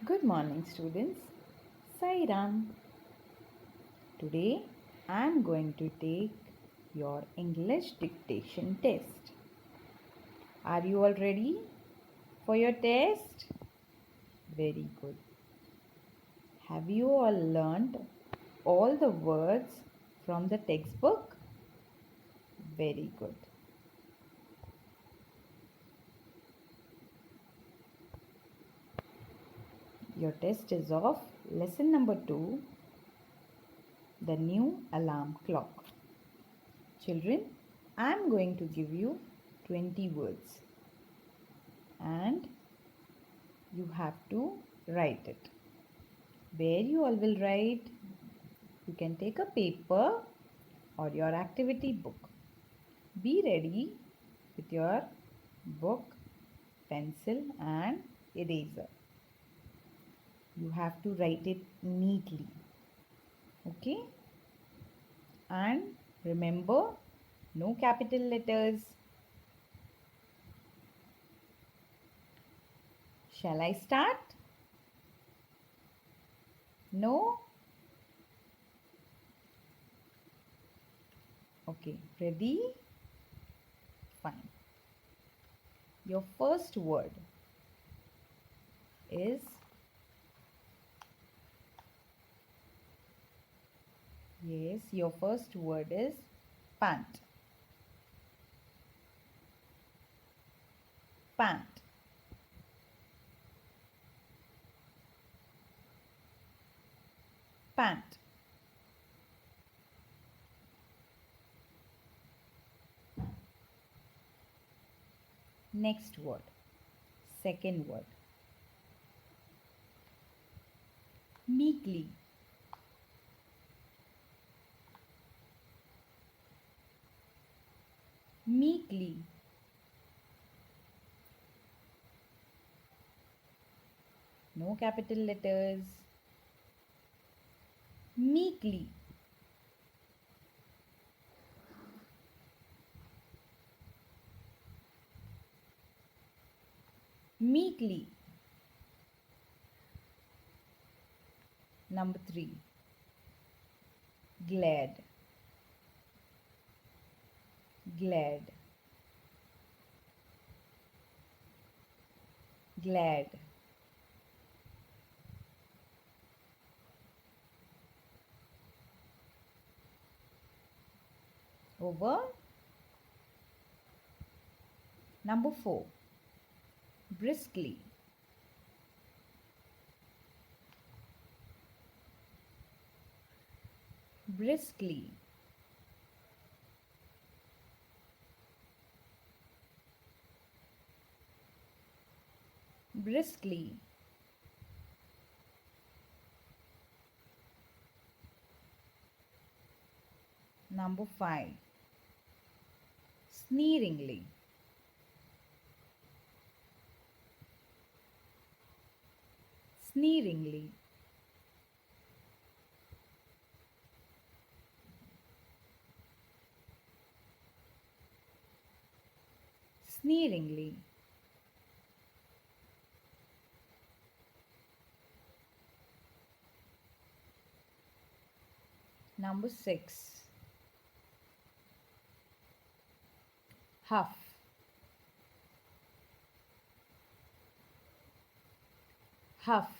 Good morning, students. Sairam. Today I am going to take your English dictation test. Are you all ready for your test? Very good. Have you all learned all the words from the textbook? Very good. Your test is of lesson number 2, the new alarm clock. Children, I am going to give you 20 words and you have to write it. Where you all will write, you can take a paper or your activity book. Be ready with your book, pencil and eraser. You have to write it neatly. Okay? And remember, no capital letters. Shall I start? No? Okay, ready? Fine. Your first word is your first word is pant. Pant. Pant. Next word. Second word. Meekly. Meekly. No capital letters. Meekly. Meekly. Number 3. Glad. Glad. Glad. Over. Number 4. Briskly. Briskly. Briskly. Number 5. Sneeringly. Sneeringly. Sneeringly. Number 6. Huff. Huff.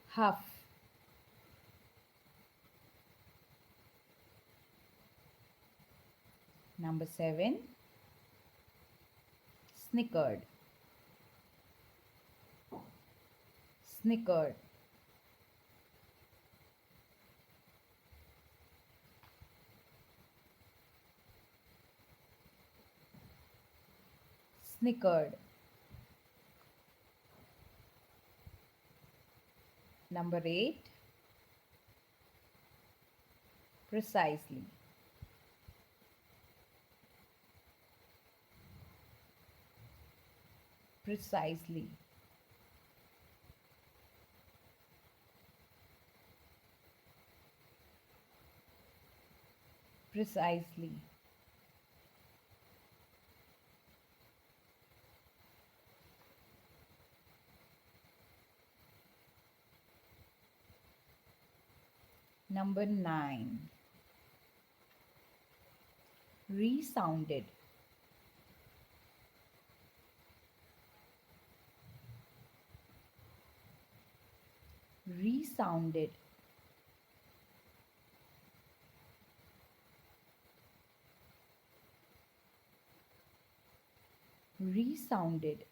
Huff. Number 7. Snickered. Snickered. Snickered. Number 8. Precisely. Precisely. Precisely. Number 9. Resounded. Resounded. Resounded.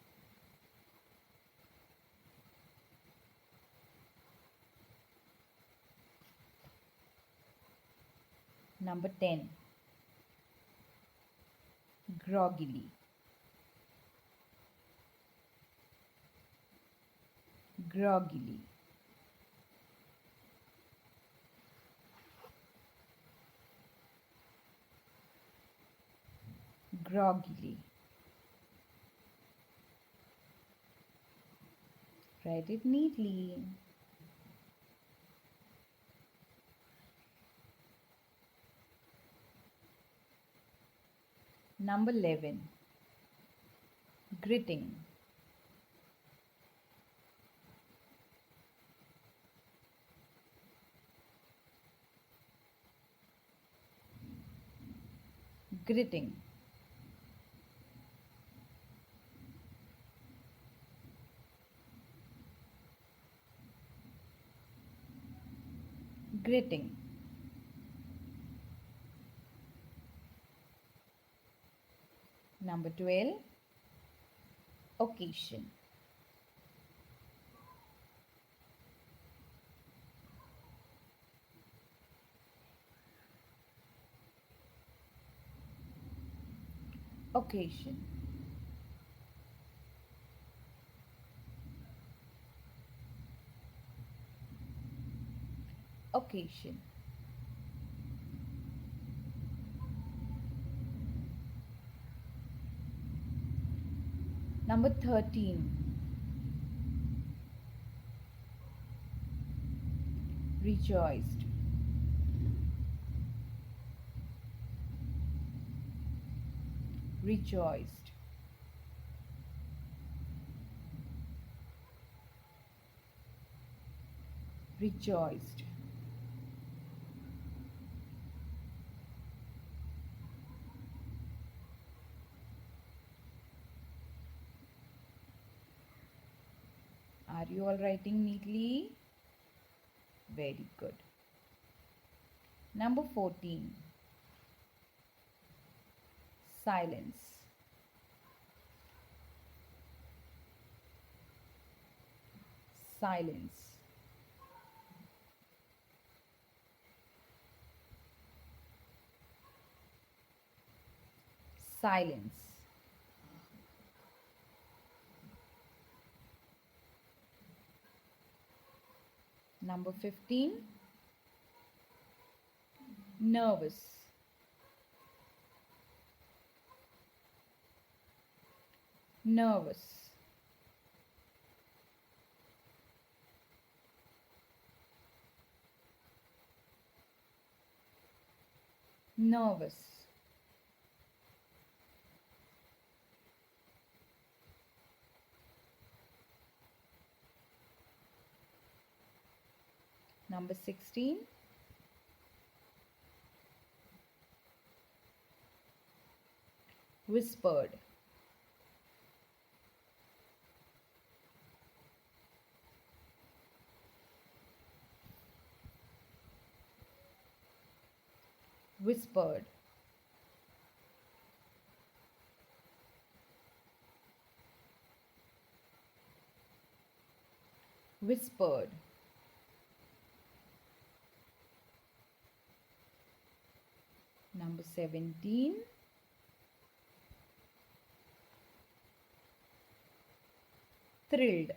Number 10. Groggily. Groggily. Groggily. Write it neatly. Number 11. Gritting. Gritting. Gritting. Number 12. Occasion. Occasion. Occasion. Number 13. Rejoiced. Rejoiced. Rejoiced. Are you all writing neatly? Very good. Number 14. Silence. Silence. Silence. Number 15. Nervous. Nervous. Nervous. Number 16. Whispered. Whispered. Whispered. Number 17. Thrilled.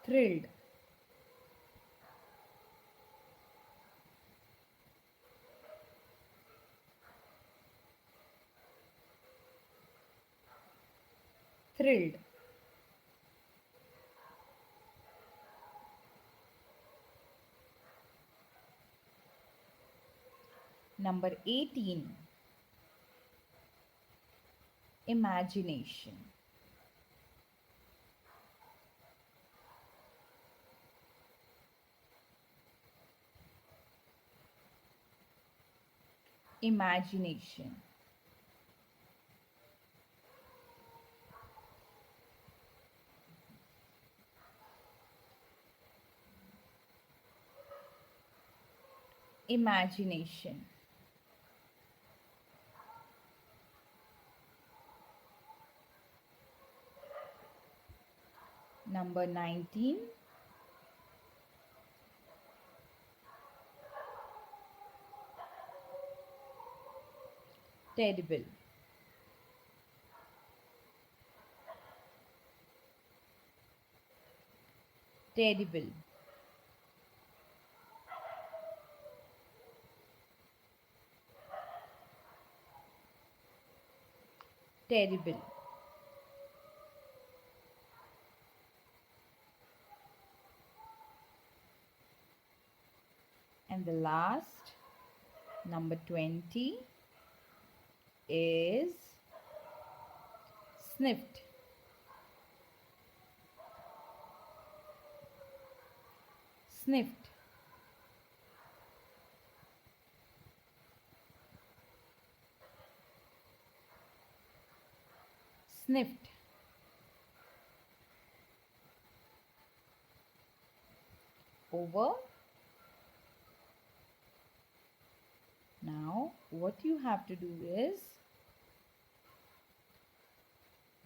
Thrilled. Thrilled. Number 18. imagination, imagination, imagination. Number 19, terrible, terrible, terrible. And the last, number 20, is sniffed, sniffed, sniffed. Over. Now what you have to do is,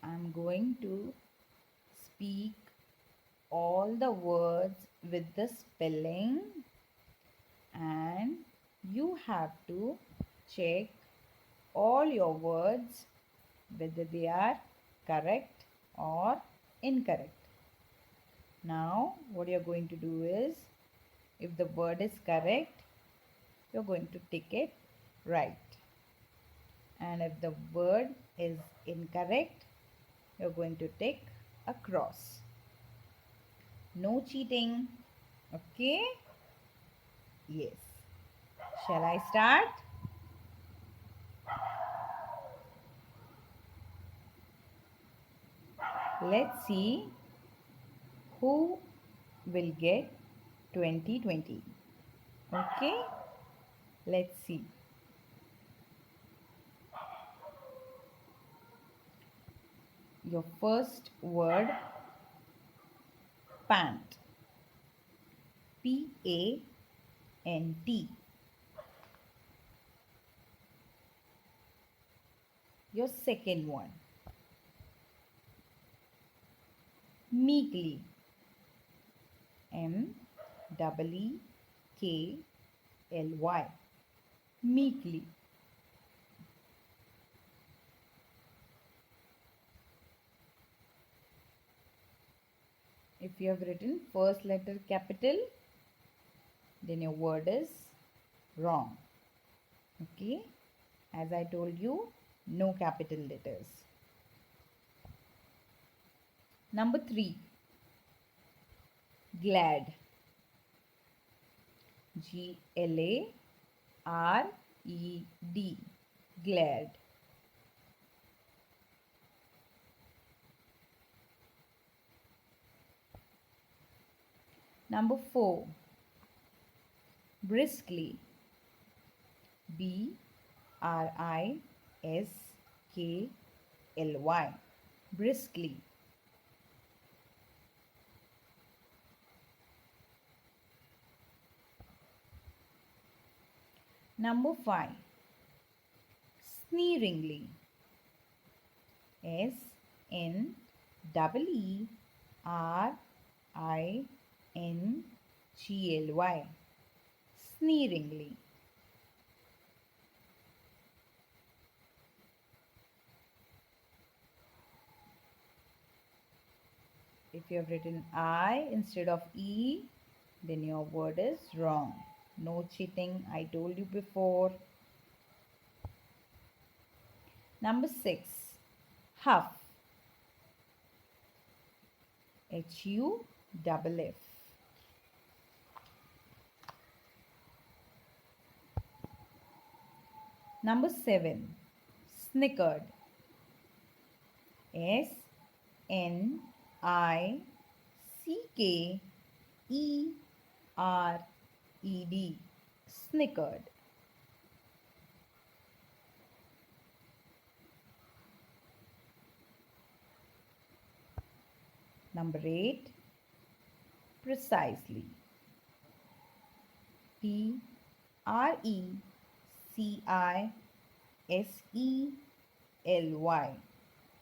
I'm going to speak all the words with the spelling, and you have to check all your words whether they are correct or incorrect. Now what you're going to do is, if the word is correct, you're going to tick it right, and if the word is incorrect, you're going to tick a cross. No cheating. Okay? Yes. Shall I start? Let's see who will get 2020. Okay? Let's see. Your first word, pant. P-A-N-T. Your second one, meekly. M-E-E-K-L-Y. Meekly. If you have written first letter capital, then your word is wrong. Okay? As I told you, no capital letters. Number 3, glad. G-L-A-R-E-D. Glad. Number 4, briskly. B-R-I-S-K-L-Y. Briskly. Number 5, sneeringly. S-N-E-E-R-I-N-G-L-Y. Sneeringly. If you have written I instead of E, then your word is wrong. No cheating, I told you before. Number 6, huff. H-U-F-F. Number 7, snickered. Snicked. Snickered. Number 8. Precisely. Precisely.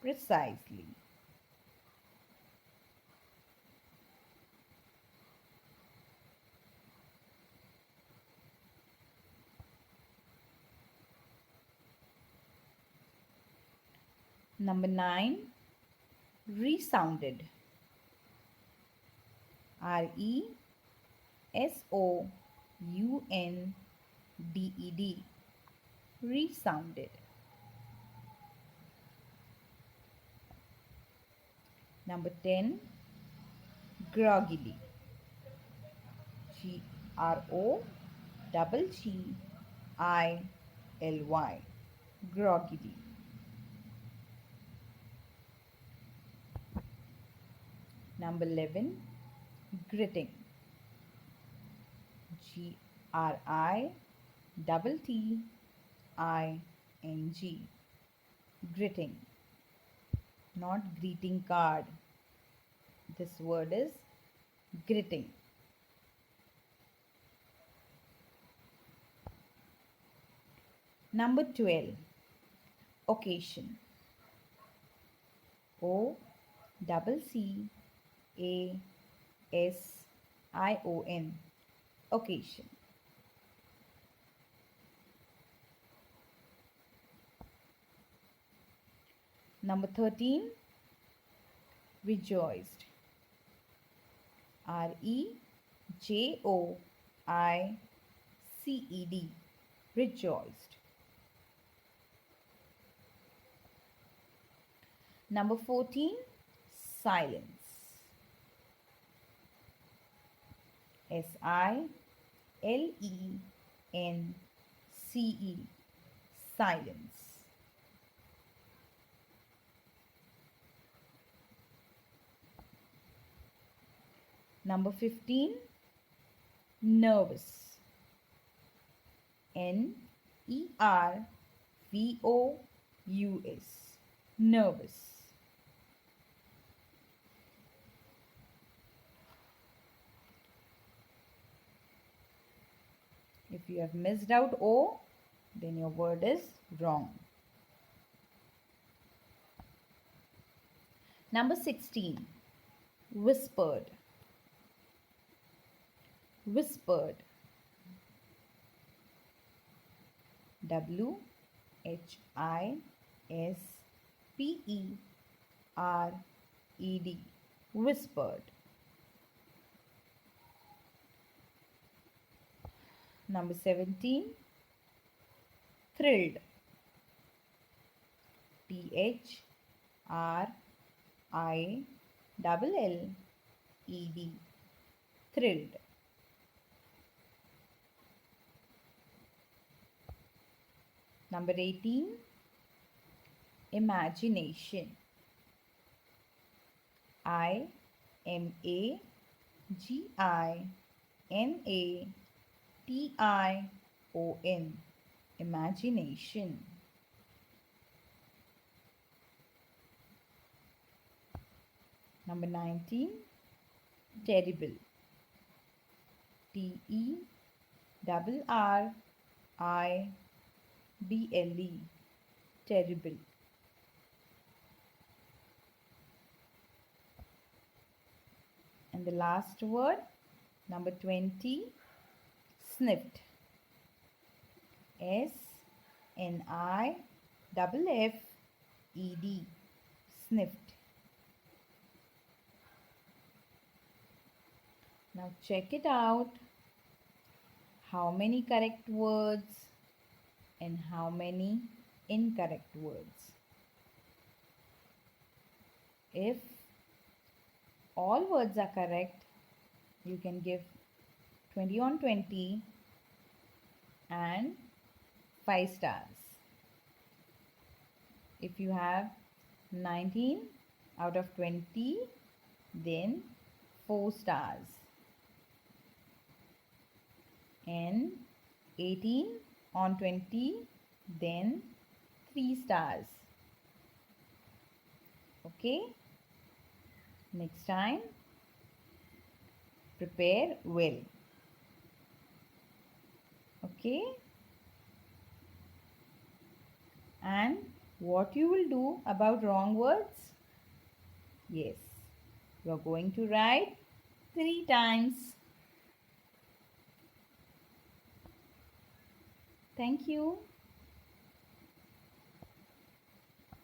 Precisely. Number 9. Resounded. Resounded. Resounded. Number 10. Groggily. Groggily. Groggily. Number 11. Gritting. Gritting. Gritting. Not greeting card. This word is gritting. Number 12. Occasion. Occasion. Occasion. Number 13. Rejoiced. Rejoiced. Rejoiced. Number 14. Silence. Silence. Silence. Number 15. Nervous. Nervous. Nervous. If you have missed out O, then your word is wrong. Number 16. Whispered. Whispered. Whispered. Whispered. Number 17. Thrilled. Thrilled. Thrilled. Number 18. Imagination. Imagination. Imagination. Number 19. Terrible. Terrible. Terrible. And the last word, number 20, sniffed. Sniffed. Sniffed. Now check it out. How many correct words and how many incorrect words? If all words are correct, you can give 20 on 20 and 5 stars. If you have 19 out of 20, then 4 stars. And 18 on 20, then 3 stars. Okay? Next time, prepare well. Okay? And what you will do about wrong words? Yes, you are going to write 3 times. Thank you.